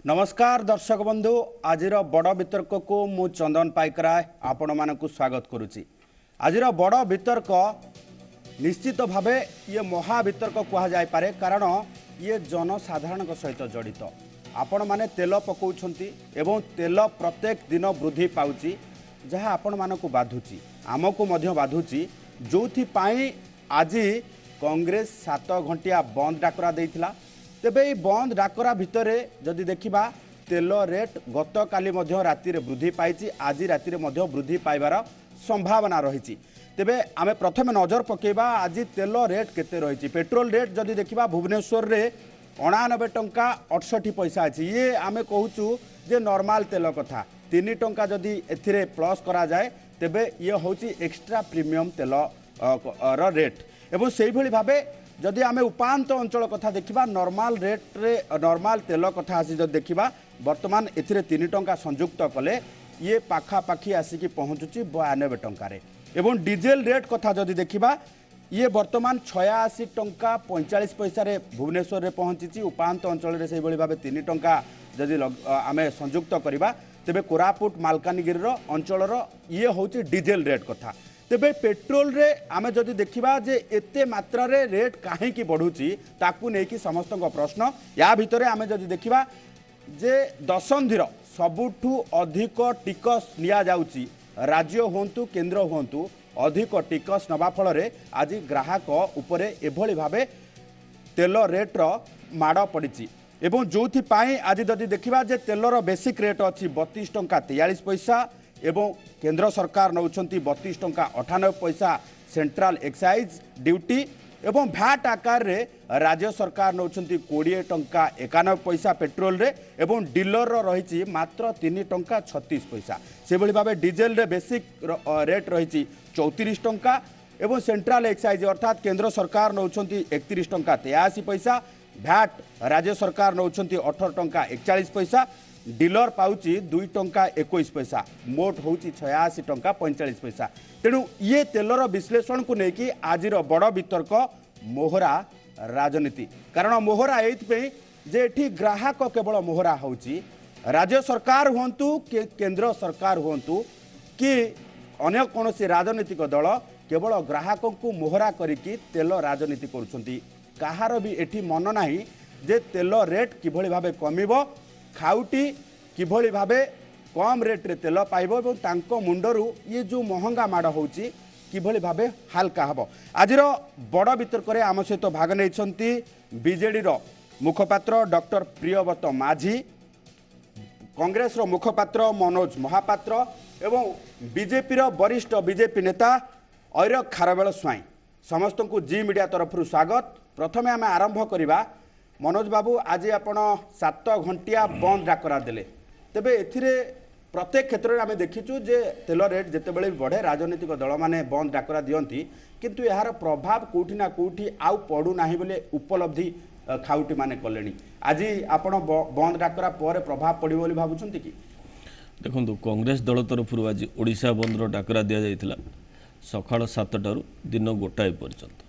नमस्कार दर्शक बंधु आज बड़ वितर्क को मु चंदन पाइकराय आपण मानक स्वागत करुच्ची। आज बड़ वितर्क निश्चित भावे ये महावितर्क कहुए कारण ये जनसाधारण सहित जड़ित। आपण माने तेल पकाउछंती एवं तेल प्रत्येक दिन वृद्धि पाउची जहाँ आपण मानक बाधुची आमको मध्य बाधुची जोथि पाई आज कांग्रेस 7 घंटिया बंद डाकरा देइथिला। तेबे ये बंद डाकरा भितर जदि देखिबा तेल रेट गत काली मध्य राति रे वृद्धि पाइची आज राति रे मध्य वृद्धि पाइबार संभावना रही। तेबे आमे प्रथमे नजर पकेबा आज तेल रेट केते रही। पेट्रोल रेट जदि देखिबा भुवनेश्वर रे 89 टंका 68 पैसा अछि। ये आमे कहूचु जे नॉर्मल तेल कथा 3 टंका जदि एथिरे प्लस करा जाए तेबे ये होची एक्स्ट्रा प्रीमियम तेल रेट। एवं सेही भली भाबे जदि आमे उपांत अंचल कथा देखिबा नॉर्मल रेट रे नॉर्मल तेल कथा आसी जदि देखिबा वर्तमान एथिरे 3 टंका संयुक्त कले ये पाखापाखी आसिकी पहुँचुची 92 टंका। एवं डीजेल रेट कथा जदि देखिबा ये वर्तमान 86 टंका 45 पैसा रे भुवनेश्वर रे पहुँची। उपांत अंचल रे सेही भली भाबे 3 टंका जदि आमे संयुक्त करिबा तेबे कोरापुट मालकानगिरी अंचल ये होची डीजेल रेट कथा। तेबे पेट्रोल रे आमे जदि देखिबा जे एते मात्रा रे रेट काहे की बढ़ुची ताकू नै कि समस्त प्रश्न। या भितरे आमे जदि देखिबा जे दशंधिर सबुठू अधिक टिकस निया जाउची राज्य होंतु केंद्र होंतु अधिक टिकस नबा फल रे आज ग्राहक उपरे एभली भाबे तेल रेट रो माड़ पड़िची। एवं जोथि पाई आज जदि देखिबा जे तेलर बेसिक रेट अछि 32 टंका 43 पैसा एवं केंद्र सरकार नौछंती 32 टंका 98 पैसा सेंट्रल एक्साइज ड्यूटी एवं भैट आकार रे राज्य सरकार नौछंती 20 टंका 91 पैसा पेट्रोल रे एवं डीलर रही मात्र 3 टंका 36 पैसा। से भली भाबे डीजेल रे बेसिक रेट रही 34 टंका एवं सेंट्रल एक्साइज अर्थात केंद्र सरकार नौछंती 31 टंका 83 पैसा भैट राज्य सरकार नौछंती 18 टंका 41 पैसा डीलर पाउची 2 टंका 21 पैसा मोट होची 86 टंका 45 पैसा। तेणु ये तेलर विश्लेषण को लेकिन आज बड़ वितर्क मोहरा राजनीति कारण मोहरा ये जे एठी ग्राहक केवल मोहरा होची राज्य सरकार हुंतु केंद्र सरकार हुंतु कि अन्य कौन राजनीतिक दल केवल ग्राहक को मोहरा करिकी तेल राजनीति करुछंती। कहार भी एठी मन नाही जे तेल रेट किभली भाबे कमिबो खाउटी किभली भाबे कम रेट रे तेल पाइबो एवं तांको मुंडरू ये जो महंगा माड़ होची किभली भाबे हल्का हबो। आजिर बड़ वितर्क रे आम सहित भाग नैछंती बीजेडी रो मुखपात्र डॉक्टर प्रियव्रत माझी कांग्रेस रो मुखपात्र मनोज महापात्र एवं बीजेपी रो वरिष्ठ बीजेपी नेता ऐर खारवेल स्वाई समस्त को जी मीडिया तरफ स्वागत। प्रथमे आम आरंभ करवा मनोज बाबू आज आपण 7 घंटिया बंद डाकरा देले तेबे एथिरे प्रत्येक क्षेत्र में आम देखीचु जे तेल रेट जिते बड़े बढ़े राजनीतिक दल माने बंद डाकरा दियंती किंतु यार प्रभाव कोठी ना कोठी आउ पड़ू नाही बोले उपलब्धि खाउटी माने कलेनी। आज आपण बंद डाकरा पर प्रभाव पड़िबो बोली भाबुछंती कि देखंतु कांग्रेस दल तरफ आज ओडिशा बंद डाकरा दिया जायतिला सकाळ 7टारू दिन 1 पर्यंत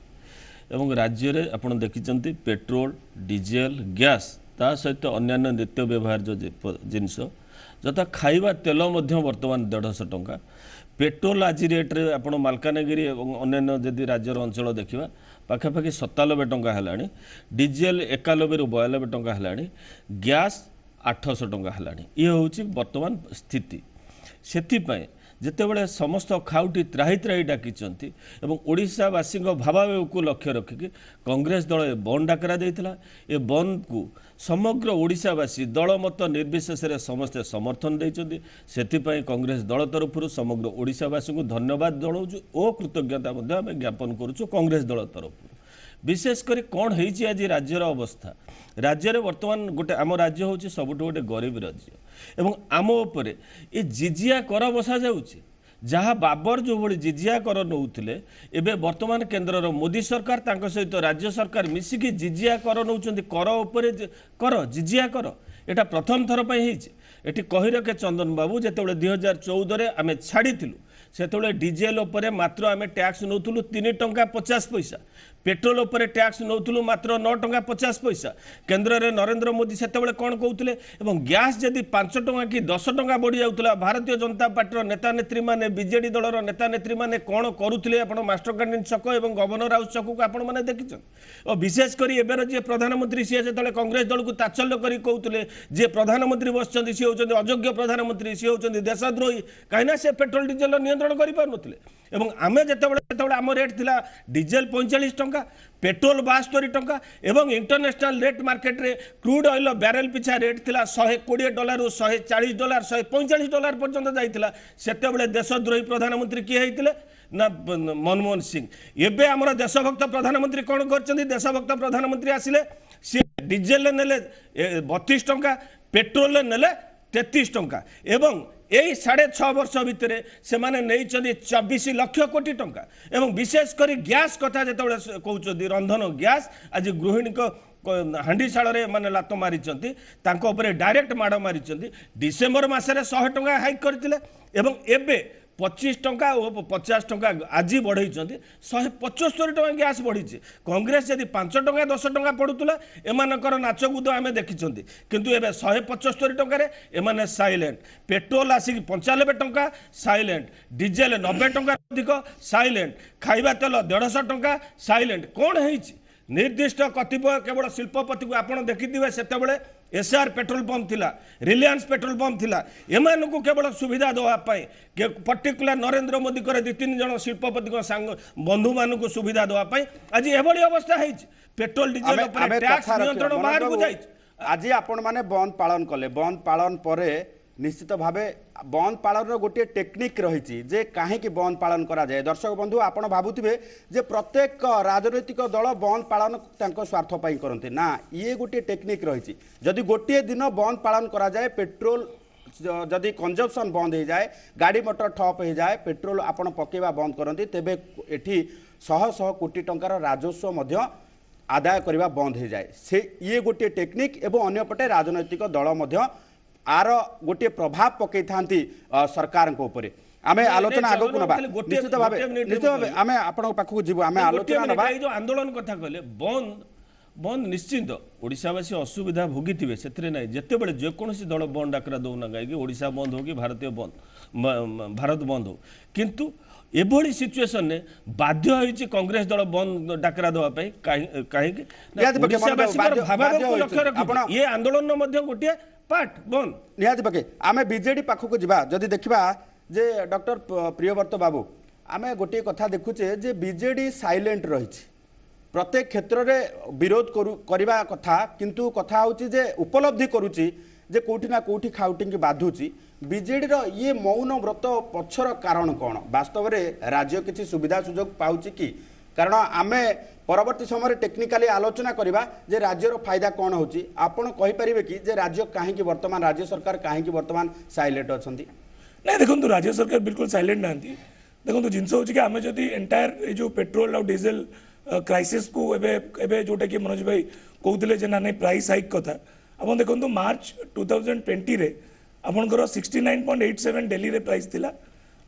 एवं राज्य में आपड़ देखिं पेट्रोल डीजेल गैस ता सहित अन्यान्य नित्य व्यवहार जो जिनस जता खाइबा तेल वर्तमान 150 टंका पेट्रोल आज रेट रे आप मालकानगिरी और अन्यान्य जदि राज्यर अंचल देखा पाखापाखि 97 टंका है डीजेल 91 ରୁ 92 टंका है गैस 800 टंका है। ये हूँ वर्तमान स्थिति से जितेबले समस्त खाउटी त्राही त्राही डाकिचंती एवं ओडिशावासी भावावेग को लक्ष्य रखिकी कांग्रेस दल बंद डाकरा देइथिला। ए बंद को समग्र ओडिशावासी दल मत निर्विशेष समस्ते समर्थन देइचंती। सेथिपाई कांग्रेस दल तरफ समग्र ओडिशावासी को धन्यवाद जणाउछु और कृतज्ञता आम ज्ञापन करुछु कांग्रेस दल तरफ। विशेषकर कौन होइछि आज राज्यर अवस्था राज्य में वर्तमान गोटे आम राज्य हूँ सबुठ गोटे गरीब राज्य एवं आम उपरे ये जिजिया कर बसा जाउछि जहाँ बाबर जो भली जिजिया कर नौथिले एबे वर्तमान केंद्र मोदी सरकार तांक सहित राज्य सरकार मिसिकी जिजिया कर नौचंती कर उपरे कर जिजिया कर एटा प्रथम थर पई हिच एटी कहि रखे चंदन बाबू जेतेबेले 2014 आमे छाड़ीथिलु सेतेबेले डीजेल उपरे मात्र आमे टैक्स नौथुलु 3 टंका 50 पैसा पेट्रोल उपर टैक्स नौथुलु मात्र 9 टंका 50 पैसा केंद्र में नरेंद्र मोदी सेतेबेले कौन कहते एवं गैस जदि 5 टंका कि 10 टंका बढ़ी जाऊला भारतीय जनता पार्टी नेता नेत्री मैंने बीजेडी दलर नेता नेत्री मैंने कौन करुले आप मास्टर कैंटीन छक और गवर्नर हाउस छक को आपने देखिए और विशेषकर एबर जी प्रधानमंत्री सी जो कांग्रेस दल को तात्सल्य कर कहते जे प्रधानमंत्री बस सी होती अयोग्य प्रधानमंत्री सी होती देशद्रोही कहीं से पेट्रोल डीजेल नियंत्रण करें एवं आमे जेतेबेले आम रेट थिला डीजेल 45 टंका पेट्रोल 72 टंका एवं इंटरनेशनल रेट मार्केट रे क्रूड ऑयल बैरेल पिछा रेट थिला $120 $140 $145 पर्यंत जाइथिला सेतेबेले देशद्रोही प्रधानमंत्री किए होइतिले ना मनमोहन सिंह एबे हमर देशभक्त प्रधानमंत्री कौन करछन्ती देशभक्त प्रधानमंत्री आसिले सी डीजेल नेले 32 टंका पेट्रोल नेले 33 टंका एवं यही 6.5 वर्ष भितर से नहीं 24 लाख कोटी टंका एवं विशेषकर गैस कथा जो कहते रंधन गैस आज गृहिणी को हांडीशाल माने लात मारी डायरेक्ट माड़ मारी डिसेम्बर मसरे 100 टंका हाइक करते एवं एबे 25 टंका और 50 टंका आज बढ़ई 175 टंका गैस बढ़ी कांग्रेस जदि 5 टंका 10 टंका पड़ूला एमानकर नाचकूद आम देखी किंतु एबे 175 टंका एमाने साइलेंट पेट्रोल आसिक 95 टंका साइलेंट डीजेल 90 टंका अधिक साइलेंट खाइबा तेल 150 टंका साइलेंट कौन है निर्दिष्ट कतिपय केवल शिल्पपति को आप देखिए से एसआर पेट्रोल पंप थिला रिलायंस पेट्रोल पंप थिला एमान को केवल सुविधा देवाई पर्टिकुलर नरेंद्र मोदी कर 2-3 जन शिल्पपति सांग बंधु मान को सुविधा देवाई आज एभली अवस्था है पेट्रोल डीजेल टैक्स नियंत्रण बाहर को जाई आज आपण माने बंद पालन कले बंद पालन परे निश्चित भावे बंद पालन गोटे टेक्निक रही जे कहीं बंद पालन करा जाए दर्शक बंधु आपण भावुथिबे जे प्रत्येक राजनैतिक दल बंद पालन तांको स्वार्थ पाई करते ना ये गोटे टेक्निक रही जदि गोटे दिन बंद पालन करा जाए पेट्रोल जदि कंजप्शन बंद हो जाए गाड़ी मोटर ठप हो जाए पेट्रोल आपण पकेवा बंद करती तेबे एठी 100 कोटी टंकार राजस्व मध्य आदाय करने बंद हो जाए से ये गोटे टेक्निक एवं अन्यपटे राजनैतिक दल मध्य आर गोटे प्रभाव पकई था सरकार ऊपर आमे आलोचना आगो को नबा निश्चित भावे आमे आपन पाखु जीवु आमे आलोचना नबा जो आंदोलन कथा कहले बंद बंद निश्चिंत ओडिशावासी असुविधा भोगी से ना जितेबले जेकोसी दल बंद डाकरा दौना कहीं ओडिशा बंद हो कि भारतीय बंद भारत बंद हो किंतु एभली सिचुएशन ने बाध्य होइछि कांग्रेस दल बंद डाकरा देवाई कहीं ये आंदोलन गोटे पार्ट बंद निहाती पके आमे बीजेडी पाखक जावा जदि देखिबा जे डॉक्टर प्रियव्रत बाबू आमे गोटे कथा देखुचे जे बीजेडी साइलेंट रहिछि प्रत्येक क्षेत्र में विरोध करवा कथा किंतु कथा होची जे उपलब्धि करुची जे कोठी ना कोठी खाउटिंग बाधुची बीजेडी रो ये मौन व्रत पछर कारण कौन वास्तव में राज्य किसी सुविधा सुजोग पाउची कि कारण आमे परवर्ती समय टेक्निकाली आलोचना करवा जे राज्यर फायदा कौन होची आपण कहि परिबे कि जे राज्य काहे वर्तमान राज्य सरकार काहे वर्तमान साइलेंट अछंती नहीं देखो राज्य सरकार बिल्कुल साइलेंट ना देखो जिनस हो आम जदि एंटायर जो पेट्रोल और डीजेल क्राइसिस को एबे जोटा कि मनोज भाई कहते ना नहीं प्राइस हाइक कथा आप देखो मार्च 2020 रे आपंकर 69.87 दिल्ली रे प्राइस थिला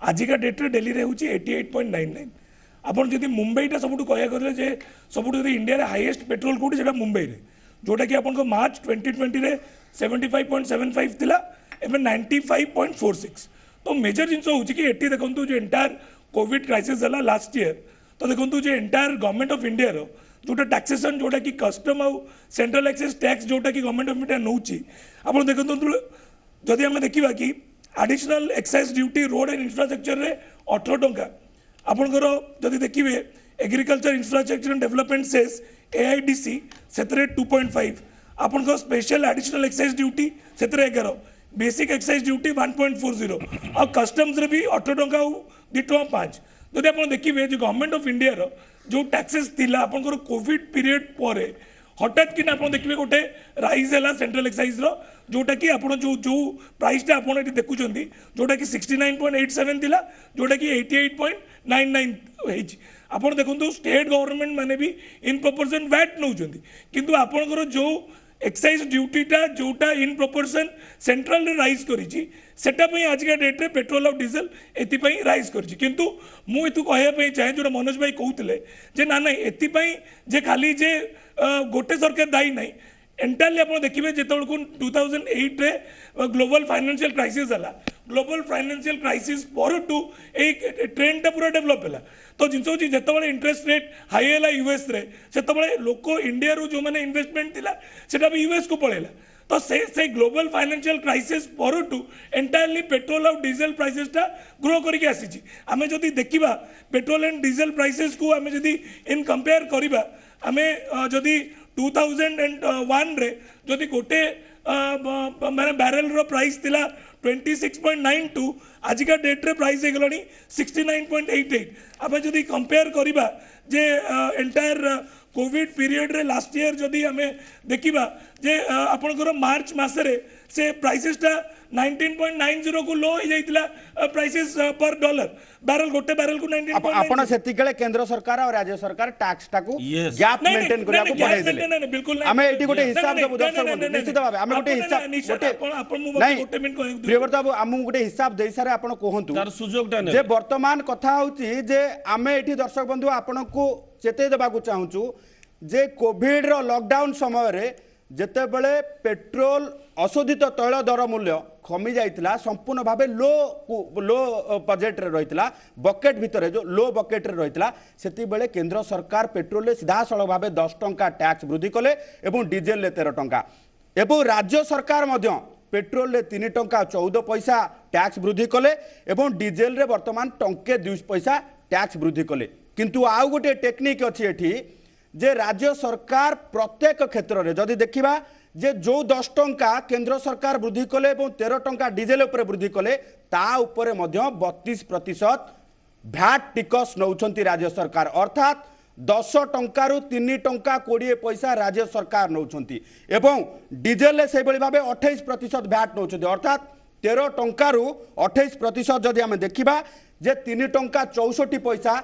आजिका डेट रे दिल्ली रे होची 88.99 आपन जदि मुंबईटा सबुठ कह गले जे सबुठ जदि इंडिया रे हाईएस्ट पेट्रोल कोठी सेटा मुंबई रे जोटा कि आपन मार्च 2020 रे 75.75 थिला एबे 95.46 तो मेजर जिनस होची कि एटी देखंतु जो एंटायर कोविड क्राइसिस हला लास्ट ईयर तो देखो जो एंटायर गवर्नमेंट ऑफ इंडिया रो जोटा टैक्सेसन जोटा कि कस्टम आउ सेंट्रल एक्साइज टैक्स जोटा कि गवर्नमेंट ऑफ इंडिया नौची आप देखो जदि आम देखा कि additional excise duty road and infrastructure रे 18 टंका आपंकर जदि देखिए agriculture infrastructure and development cess AIDC से 2.5 आपंकर स्पेशल एडिशनल एक्साइज ड्यूटी से 11 बेसिक एक्साइज ड्यूटी 1.40 और कस्टम्स रे भी 18 टंका 2 टंका 5 जदि आप देखिए जो गवर्नमेंट ऑफ इंडिया रो जो टैक्सेस थिला आपंकर कोविड पीरियड पर हठात कि आप देखिए गोटे राइज है सेंट्रल एक्साइज रो जोटा कि आप जो प्राइसटा आप देखुं जोटा कि 69.87 थिला जोटा कि 88.99 आप देखो स्टेट गवर्नमेंट माने भी इन प्रपोर्शन वैट नौ किंतु आपंकर जो एक्साइज ड्यूटीटा जोटा इन प्रोपोर्शन सेंट्रल रे राइज करिछि सेटा पई आज का डेट रे पेट्रोल और डीजल एति पई राइज करिछि किंतु मु एतु कहया पई चाहे जो मनोज भाई कहउतले जे ना ना एति पई जे खाली जे गोटे सरकार दायी नहीं एंटायरली आप देखिए जो 2008 रे ग्लोबल फाइनेंशियल क्राइसिस है ग्लोबल फाइनेंशियल क्राइसिस पर ट्रेंड पूरा डेवलप है तो जिन हूँ जिते इंटरेस्ट रेट हाई है यूएस रे से लोक इंडिया रू जो मैंने इन्वेस्टमेंट थिला सेटा भी यूएस को पड़ेगा तो से ग्लोबल फाइनेंशियल क्राइसिस पर एंटायरली पेट्रोल और डीजल प्राइसेसटा ग्रो करके आसी आम जदि देखा पेट्रोल एंड डीजल प्राइसेस को आम जदि इन कंपेयर करवा आम जदि 2001 रे जदि गोटे माने बैरल रो प्राइस थिला 26.92 आज का डेट रे प्राइस है गलानी 69.88 आम जदि कंपेयर करवा जे एंटायर कोविड पीरियड रे लास्ट ईयर जदि आम देखा जे आपनकर मार्च मासरे से प्राइसेसटा 19.90 को लो हो जाइतिला प्राइसेस पर डॉलर बैरल गोटे बैरल को 19.90 आपण सेतिकले केंद्र सरकार और राज्य सरकार टैक्स टाकू गैप मेंटेन करिया को पड़ाई देले नहीं बिल्कुल नहीं हमें एटी गोटे हिसाब देबो दर्शक बंधु निश्चित भाबे हमें गोटे हिसाब गोटे आपण मु नहीं गोटे मिनिट कहू प्रियव्रत बाबू हमु गोटे हिसाब देई सारे आपण कोहंतु तार सुजोगटा जे वर्तमान कथा होची जे आमे एठी दर्शक बंधु आपण को चेते देबाकू चाहूचु जे कोविड रो लॉकडाउन समय रे जेतेबेले पेट्रोल अशोधित तैल दर मूल्य कमी जाइतिला संपूर्ण भावे लो बजेट रे रहितिला बकेट भितरे जो लो बकेट रे रहितिला सेति बेले केंद्र सरकार पेट्रोल रे सीधा सळग भावे 10 टंका टैक्स वृद्धि कले एवं डीजेल ले 13 टंका एवं राज्य सरकार मध्य पेट्रोल रे 3 टंका 14 पैसा टैक्स वृद्धि कले एवं डीजेल रे वर्तमान टंके 2 पैसा टैक्स वृद्धि कले किंतु आउ गोटे टेक्निक अछि एठी जे राज्य सरकार प्रत्येक क्षेत्र में जदि देखा जे जो 10 टंका केंद्र सरकार वृद्धि कले और 13 टंका डीजेल उपर वृद्धि कले ता उपरे मध्य 32% भैट टिकस नौछंती राज्य सरकार अर्थात 10 टंकारु 3 टंका 20 पैसा राज्य सरकार नौछंती एवं डीजेल से भाव 28% भैट नौछंती अर्थात 13 टंकारु 28% जदि आम देखा जे 3 टंका 64 पैसा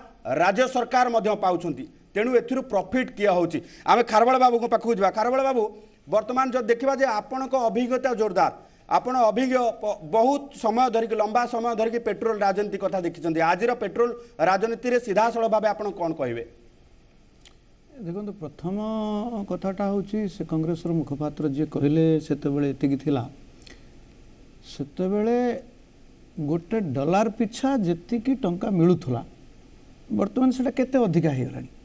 राज्य सरकार मध्य पाउछंती तेणु एथिरु प्रॉफिट किया होची आमे खारबळ बाबू को पाखु जबा खारबळ बाबू वर्तमान जो देखिबा जे आपण को अभिज्ञता जोरदार आपण अभिज्ञ बहुत समय धरिक लंबा समय धरिक पेट्रोल राजनीति कथा देखिचंदी आजिर पेट्रोल राजनीति रे सीधा सळ भाबे आपण कोन कहबे देखो प्रथम कथाटा होची से कांग्रेस रो मुखपात्र जे कहले सेते बेले एतिकी थिला सेते बेले गोटे डॉलर पिछा जेतिकी टंका मिलुथला वर्तमान सेटा केते अधिका हे गलानी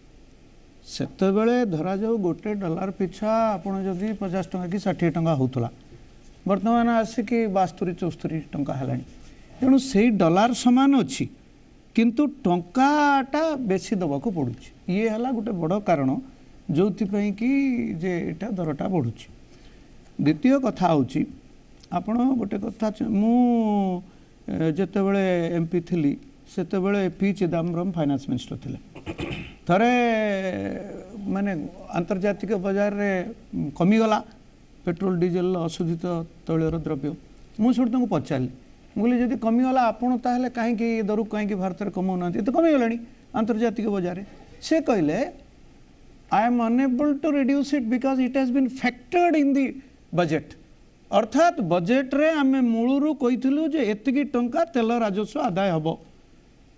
सेतेबेले धरा जाऊ गोटे डॉलर पिछा आपण जदि 50 टंका कि 60 टंका होतला वर्तमान आसिक 72-74 टंका हेलानी तेणु से डॉलर समान अच्छी किंतु टंकाटा बेसी दबाक पड़ुछि ये हला गोटे बड़ कारण जो कि जे एटा दरटा बढ़ुछि द्वितीय कथा होछि आपण गोटे कथा मु जेतेबेले एमपी थिली सेतेबेले पी चिदम्बरम फाइनेंस मिनिस्टर थिले थरे माने आंतर्जातिक बाजार रे कमीगला पेट्रोल डीजेल अशोधित तैलर द्रव्य मुझे पचारि मुझे जब कमीगला आपड़ ताहले कहीं दर कहीं भारत में कमाऊना तो कमीगला आंतर्जातिक बाजार से कहले I am unable to reduce it because it has been factored in the budget अर्थात बजेट रे आम मूलरू कहीलु जे एतिकी टंका तेल राजस्व आदाय हम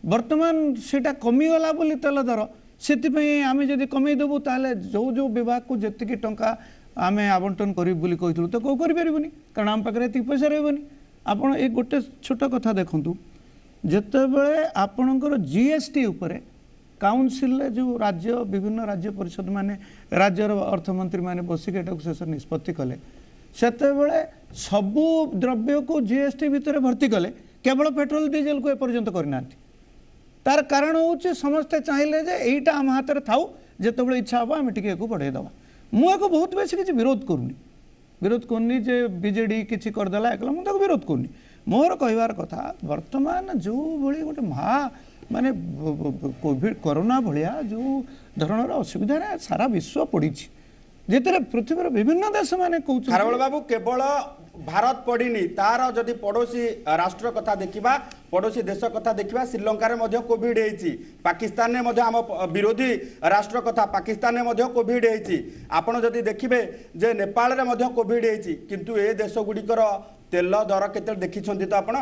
वर्तमान सेटा कमीगला बोली तेल दर से आम जब कमेदेबू ताले जो जो विभाग को जी टंका आम आवंटन करूँ कही तो कौ करें कारण आम पाखे ये पैसा रही आपड़ एक गोटे छोट कथा देखूँ जितेबले आपणकर जीएसटी उपरे काउनसिल जो राज्य विभिन्न राज्य परिषद माने राज्यर अर्थमंत्री माने बसिक शेष निष्पत्ति कले सेतेबले सबू द्रव्य को जीएसटी भितर भर्ती कले केवल पेट्रोल डीजेल को एपर्यंत करना तार कारण हूँ समस्ते चाहिए जे यहीटा आम हाथ में थाऊ जिते इच्छा हम आम टे बढ़ेदेवा मुझे बहुत बेसी किसी विरोध करनी जे बीजेडी किसी करदेला एकला मुझे विरोध करनी मोर कहबार कथा वर्तमान जो भाई गोटे महा माने कोविड कोरोना भाया जो धरणर असुविधा सारा विश्व पड़ी जिते पृथ्वी विभिन्न देश माने खारबळ बाबू केवल भारत पड़िनी तार जदि पड़ोसी राष्ट्र कथा देखिबा पड़ोसी देश कथा देखिबा श्रीलंका रे मध्य कोविड हेछि पाकिस्तान ने मध्य आम विरोधी राष्ट्र कथा पाकिस्तान ने मध्य कोविड हेछि आपण जदि देखिबे जे नेपाल रे मध्य कोविड हेछि किंतु ए देश गुडिकर तेल दर केते देखिछन्ति तो आपण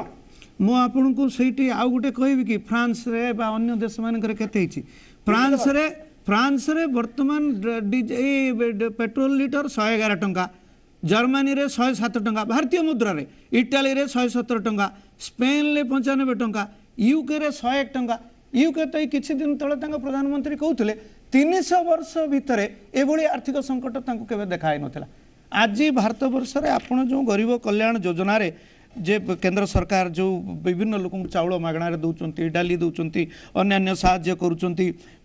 मु आपन को सेठी आउ गुटे कहबी कि फ्रांस रे बा अन्य देश मानकर केते हिची फ्रांस रे वर्तमान पेट्रोल लिटर 111 टंका जर्मनी रे 107 टंका भारतीय मुद्रा रे इटाली रे 117 टंका स्पेन रे 95 टंका यूके रे 101 टंका यूके तो किछि दिन तले तांका प्रधानमंत्री कहउतले 300 वर्ष भितरे एभली आर्थिक संकट तांको केबे देखाय नथिला आज भारत वर्ष रे आपण जो गरीब कल्याण योजना रे जे केंद्र सरकार जो विभिन्न लोक चाउल मागणार दौरान डाली दौरान अन्य साहाय्य करुँच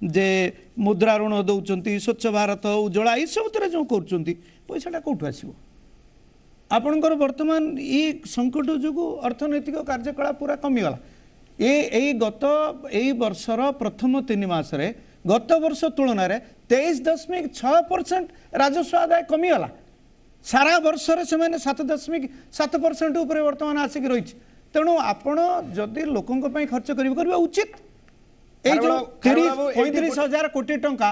जे मुद्रा ऋण दौरान स्वच्छ भारत उज्ज्वला ये सब जो कर पैसाटा कौटू आसो आपणकर वर्तमान ये संकट जो अर्थनैतिक कार्यकलाप पूरा कमीगला ये गत यही वर्षर प्रथम 3 मास गत वर्ष तुलन में 23.6% राजस्व आदाय कमीगला सारा वर्ष से 7.7% ऊपर वर्तमान आसिक रही तेणु आपण जदि लोकों खर्च कर उचित कोटी टंका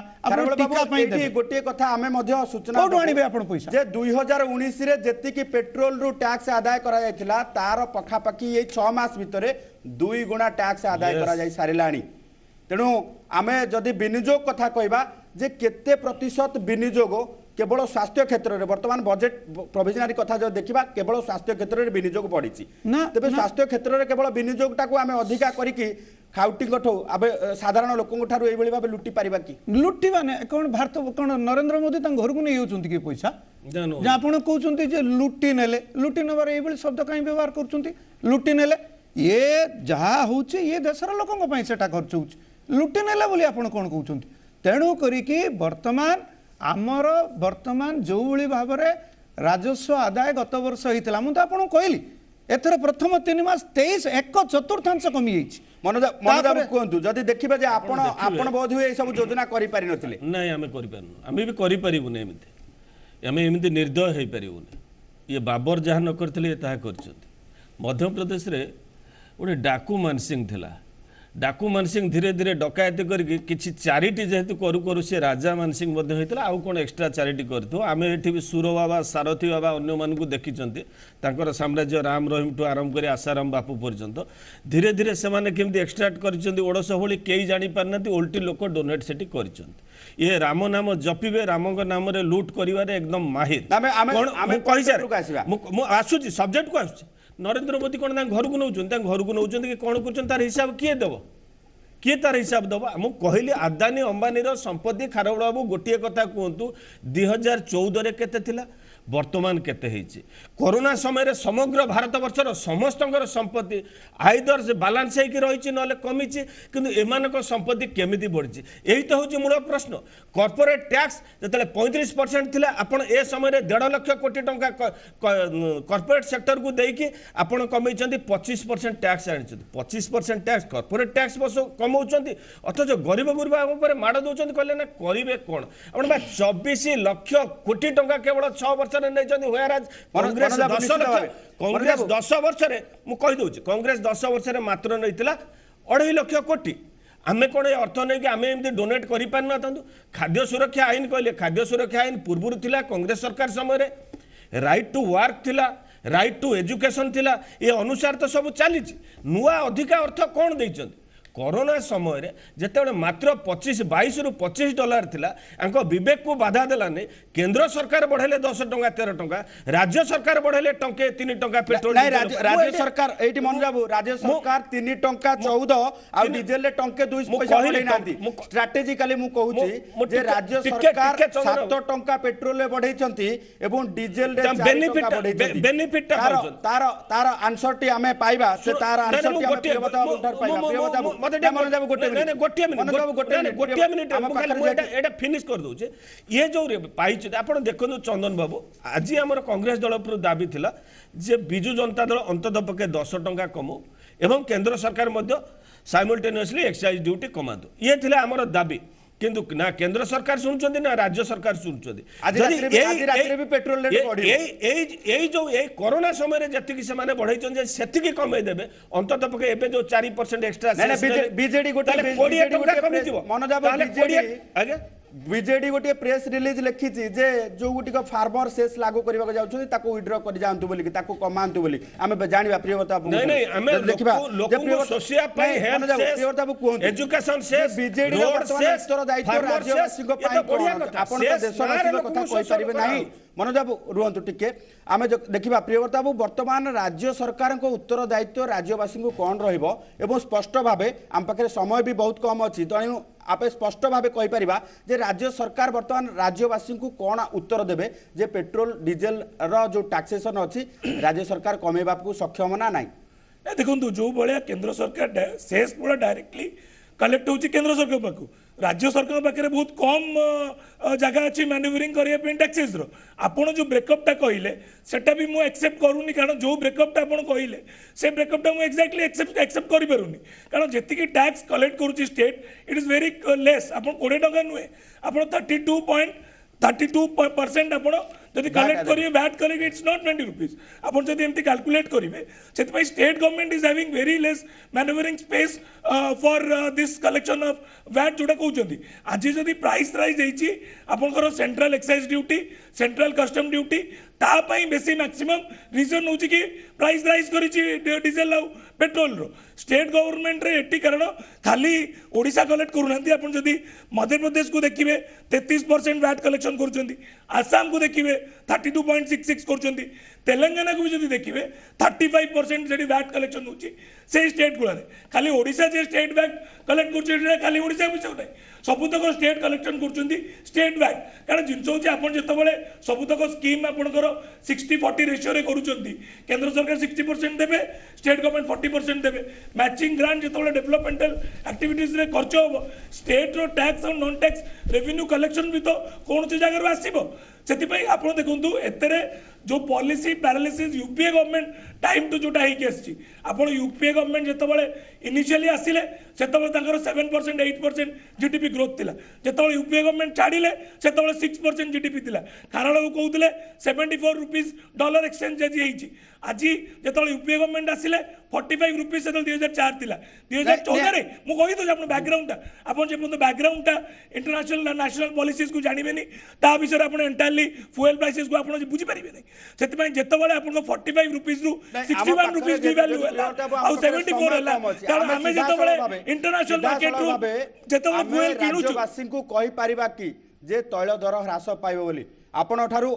गोटे कथा आमे सूचना पैसा जे 2019 रे जेतिकी पेट्रोल रु टैक्स आदाय करा जायतिला तार पखापाखि ये 6 मास भितरे 2 गुणा टैक्स आदाय करा जाय सारिलाणी तेणु आमे जदि विनियोग कथा कहबा जे केते प्रतिशत विनियोग केवल स्वास्थ्य क्षेत्र में वर्तमान बजेट प्रोविजनरी कथा जो देखा केवल स्वास्थ्य क्षेत्र में विनियोग बढ़ी तेज स्वास्थ्य क्षेत्र में केवल विनियोगटा आम अधिका करके खाउटी साधारण लोकों ठारू एभली भाबे लुटी पारिबा कि लुटिबा ने कौन भारत कौन नरेंद्र मोदी घर को नहीं होचंती कि पैसा जे आपण कहउचंती जे लुटी नेले लुटी नबार एभली शब्द कहीं व्यवहार करचंती लुटी नेले ये जहा होची ये देशर लोकों पई सेटा खर्च होची लुटी नेले बोली आपण कोन कहउचंती तेणु करिकि आमर वर्तमान जो भाव में राजस्व आदाय गत वर्ष होता मुझे आपको कहली एथर प्रथम 3 मास 1/4 कमी मनोज कहतु जदि देखिए जे आपण बोध हुए सब योजना करि पारि नथिले नहीं आमे करि पारनु आमे भी करि परिबुने एमिति आमे एमिति निर्दय होई परिबुने ये बाबर जहाँ न करथिले ताहा करछथि मध्य प्रदेश रे ओडे डाकू मानसिंह थिला डाकू मानसिंह धीरे धीरे डकायती करके किसी चारिटी जेहेतु करू करू से राजा मानसिंह मध्य होता आउ कौन एक्सट्रा चारिटी कर आम ये सुर बाबा सारथी बाबा अन्य मानक देखी साम्राज्य राम रहीम ठू आरंभ कर आसाराम बापू पर्यंत धीरे धीरे से केमती एक्सट्राक्ट कर ओडस भली कई जापारना ओल्टी लोक डोनेट से ये राम नाम जपिबे राम नाम लुट कर एकदम माहिर आसूँ सब्जेक्ट को आसूँ नरेंद्र मोदी कौन घर को नौ घर को नौ कि कौन कर तार हिसाब किए देव किए तार हिसाब दब मुझे कहली आदानी अंबानी संपत्ति खारबड़ बाबू गोटे कथा कहतु 2014 केते थिला वर्तमान केते हेछि कोरोना समय समग्र भारत वर्षर समस्त संपत्ति आइदर से बालांस होकर रही ना कमी किंतु एमानक संपत्ति केमिति बढ़ी यही तो हूँ मूल प्रश्न कॉर्पोरेट टैक्स जो 35% थिला आपण ए समय 1.5 लाख कोटी टंका कॉर्पोरेट सेक्टर को देकी आपण कमैछन्ती 25% टैक्स आनी 25% टैक्स कॉर्पोरेट टैक्स बस कमाउछन्ती अथच गरीब गुरबा ऊपर माड़ दउछन्ती कहले ना करिवे कोन आपण 24 लाख कोटी टंका केवल 6 वर्ष कांग्रेस 10 वर्ष मु कहि दउछि कांग्रेस 10 वर्ष मात्र नैतिला 2.5 लाख कोटी आमे कोन अर्थ नहीं कि आमे एमती डोनेट करि पार न तंदु खाद्य सुरक्षा आईन कहले खाद्य सुरक्षा आईन पूर्व थिला कांग्रेस सरकार समय रे राइट टू वर्क थिला राइट टू एजुकेशन थिला ये अनुसार तो सब चली नुआ अधिका अर्थ कौन देइछन्ति कोरोना समय जिते मात्र 22 रु 25 डॉलर थिला आंको विवेक को बाधा देलानी केंद्र सरकार बढ़ेले 10 टंका 13 टंका राज्य सरकार बढ़ेले टंके 3 टंका पेट्रोल राज्य सरकार एटी मन जाबू राज्य सरकार 3 टंका 14 आ डीजल ले टंके 2 पैसा बढ़ै नांती स्ट्रेटेजिकली मु कहूची जे राज्य सरकार 7 टंका पेट्रोल ले बढ़ै छंती एवं डीजल रे 4 टंका बढ़ै छंती बेनिफिट तार आंसर टी हमें पाइबा से तार आंसर टी हमें प्रियवता उठर पाइबा फिनिश कर दूचे ये जो पाई आप देखो चंदन बाबू आज आम कांग्रेस दल पर दाबी थिला जे बिजु जनता दल अंतत पक्षे 10 टंका कमो एवं केंद्र सरकार साइमल्टेनियसली एक्साइज ड्यूटी कमातु ये थिला आमर दाबी किंतु ना केंद्र सरकार शुणुचंदी ना राज्य सरकार शुणुचंदी आज रात्रि भी पेट्रोल रेट बढ़ी जो कोरोना समय रे जति से माने बढ़ाइछन जे सेतिकी कमै देबे अंतत पके एबे जो 4% एक्स्ट्रा बीजेडी गोटे 20 टका कमी जीवो मनोज बाबू आगे बीजेडी गोटे प्रेस रिलीज लिखी जे जो गुटिक फार्मर सेस लागू करबा जाउछन ताको विड्रॉ कर जांतु बोली ताको कमांतु बोली आमे जानिबा प्रियवता बाबू नहीं नहीं हमें देखिबा लोक सोसिया पई हेल्थ सेस प्रियवता बाबू कोन एजुकेशन सेस बीजेडी वर्तमान उत्तर दायित्व राज्यवासी को पाई आपण तो देशवासी कथा कहि परिबे नाही मनोज बाबू रुहंतु टिके आमे देखिबा प्रियवता बाबू वर्तमान राज्य सरकार को उत्तर दायित्व राज्यवासी को कोन रहइबो एवं स्पष्ट भाबे आम पाखे समय भी बहुत कम अछि तेणु आप स्पष्ट भाव कहीपर जे राज्य सरकार बर्तमान राज्यवासी को कौन उत्तर देवे जे पेट्रोल डीजेल रो जो टैक्सेसन अच्छी राज्य सरकार कमेवा को सक्षम ना नहीं देखो जो भाया केंद्र सरकार सेस पूरा डायरेक्टली कलेक्ट होची केंद्र सरकार पाखु राज्य सरकार पाखे बहुत कम जगह अच्छी मैन्युवरिंग करने टैक्सेस आपण जो ब्रेकअपटा कहले सेटा भी मुझे एक्सेप्ट करूनी कारण जो ब्रेकअपटा आपण कहले से ब्रेकअपटा मुझे एक्जाक्टली एक्सेप्ट कर पारुनी कारण जी टैक्स कलेक्ट करुच्ची state it is very less आप 20 टका नुहे आप 32% आपण जदि कलेक्ट करेंगे वैट करेंगे इट्स नॉट 20 रुपीज आप जब एमती कैलकुलेट करेंगे से state government is having very less manoeuvring space for this collection of VAT जोटा कहते आज जदि प्राइस राइज होती आपंकर central excise duty central custom duty तापाई बेसी मैक्सिमम रीजन हूँ कि प्राइस राइज कर डीजेल आउ पेट्रोल रो स्टेट गवर्नमेंट रे एटी कारण खाली ओडिशा कलेक्ट करूना आप जदि मध्य प्रदेश को देखिए 33% वैट कलेक्शन कर आसाम को देखिए 32.66 कर तेलंगाना को भी जब देखिए 35% जी वैट कलेक्शन होची से स्टेट गुड़ा खाली ओडिशा जे स्टेट वैट कलेक्ट कर खाली ओडिशा विषय ना सबुतक स्टेट कलेक्शन कर स्टेट वैट कारण जिन हूँ आप जिते सबुतक स्कीम आपंकर 60-40 रेशियो केंद्र सरकार 60% देवे स्टेट गवर्नमेंट 40% देवे मैचिंग ग्रांट जो डेवलपमेंटल एक्टिविटीज रे खर्च हम स्टेट रो टैक्स और नॉन टैक्स रेवेन्यू कलेक्शन भी तो कौन सी जगह आसो से आप देखो एतरे जो policy paralysis UPA government time टू जोटा होगी आप यूपीए गवर्नमेंट जो इनिशियली आसिले से 7% 8% जीडीपी ग्रोथ थिला जो यूपीए गवर्नमेंट छाड़िले से 6% जीडीपी थिला कारण को कहते 74 रुपीज डॉलर एक्सचेंज आज जो यूपीए गवर्नमेंट आसिले 45 रुपीज से 2004 थिला 2014 मु कहि तो अपन बैकग्राउंडटा अपन जे बैकग्राउंडटा इंटरनेशनल नेशनल पॉलिसीज को जानबेनी ता विषय अपन एंटायरली फ्यूएल प्राइसेस को अपन बुझी परिबे नै सेति जेतबेले अपन 45 रुपीज रु 61 रुपीज की वैल्यू होला आ 74 होला कारण हमें जेतबेले इंटरनेशनल मार्केट रु जेतबेले फ्यूएल किनुछु वासी को कहि परिबा कि जे तैल दर ह्रास पाइबो बोली आपण ठारू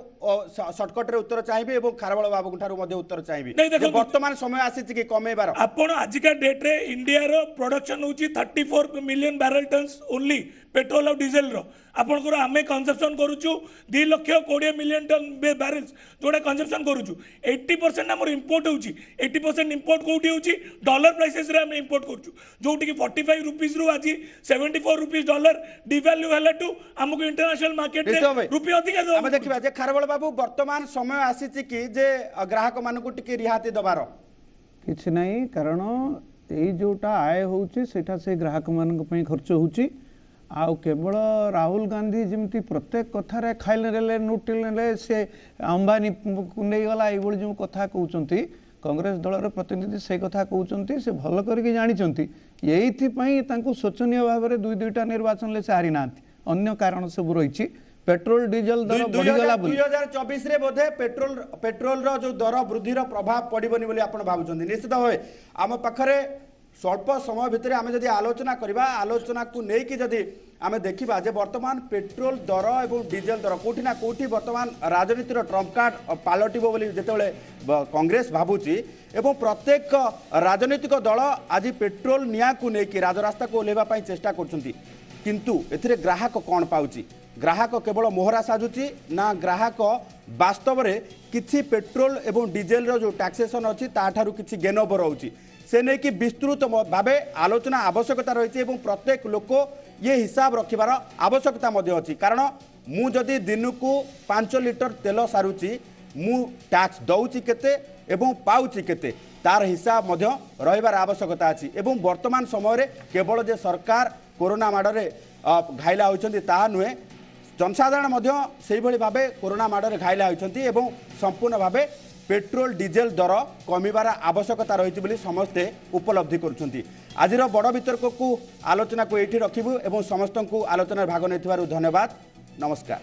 शॉर्टकट रे उत्तर चाहिए और खारबल बाबू ठारू मध्य उत्तर चाहिए वर्तमान समय आसी कि कमेबार आपण आजिका डेट रे इंडिया रो प्रोडक्शन होची 34 million barrel tons only petrol और डीजेल रो आपनकर आमे कंजम्पशन करूछु 2,20 मिलियन टन बैरल्स जोडा कंजम्पशन करूछु 80% हमर इंपोर्ट होची 80% इंपोर्ट कोठी होची डॉलर प्राइसेस रे हम इंपोर्ट करूछु जोटी कि 45 रुपीस रु आज 74 रुपीस डॉलर डिवैल्यू हला टू हमको इंटरनेशनल मार्केट रे रुपया अधिक दो हम देखिबा जे खारबल बाबू वर्तमान समय आसी कि जे ग्राहक मानकु टिके रिहाती दबार किछ नहीं कारण एई जोटा आय होची सेटा से ग्राहक मानक पई खर्च होची आउ केवल राहुल गांधी जमती प्रत्येक कथार खाइले नोटिले से अंबानी नहीं गला ये जो कथा कहते कांग्रेस दलर प्रतिनिधि से कथा कहते से भल करके जानते ये शोचनीय भाव में दुईटा निर्वाचन से हारी ना अन्य कारण सब रही पेट्रोल डीजल दर बढ़ीगला 2024 रे बोधे पेट्रोल रो जो दर वृद्धि प्रभाव पड़ोनी बोली आप भावुं निश्चित भाव आम पाखरे स्वल्प समय भितर आम जदि आलोचना करवा आलोचना को लेकिन जदि आम देखा जे वर्तमान पेट्रोल दर और डीजेल दर कोठी ना कोठी वर्तमान राजनीतिर ट्रम्प कार्ड पलटिबो बोली जेतेबेले कांग्रेस भावुची एवं प्रत्येक राजनीतिक दल आज पेट्रोल निया को लेकिन राजरास्ता को ओह्लैवा चेष्टा करछंती किंतु एथिरे ग्राहक कौन पाउची ग्राहक केवल मोहरा साजुची ना ग्राहक वास्तव में किसी पेट्रोल एवं डीजेल रो जो टैक्सेसन अच्छी ताठारू किसी गेनओवर होची से नहीं कि विस्तृत भाव आलोचना आवश्यकता रही है प्रत्येक लोक ये हिसाब रखिबार आवश्यकता अच्छी कारण मु जदि दिन को 5 लिटर तेल सारुची मु टैक्स दौची केते एवं पाउची केते तार हिसाब मध्य रहिबार आवश्यकता अछि एवं वर्तमान समय केवल जे सरकार कोरोना माडरे घाइला होइछन्ति ताहा नुहे जनसाधारण मध्य सेहि भली भाबे कोरोना माडरे घाइला होइछन्ति एवं संपूर्ण भाबे पेट्रोल डीजेल दर कमिबार आवश्यकता रही बोली समस्ते उपलब्धि करुछन्ति। आजिर बड़ वितर्क को आलोचना को एठी रखिबु एवं समस्त को आलोचना भाग नै धन्यवाद। नमस्कार।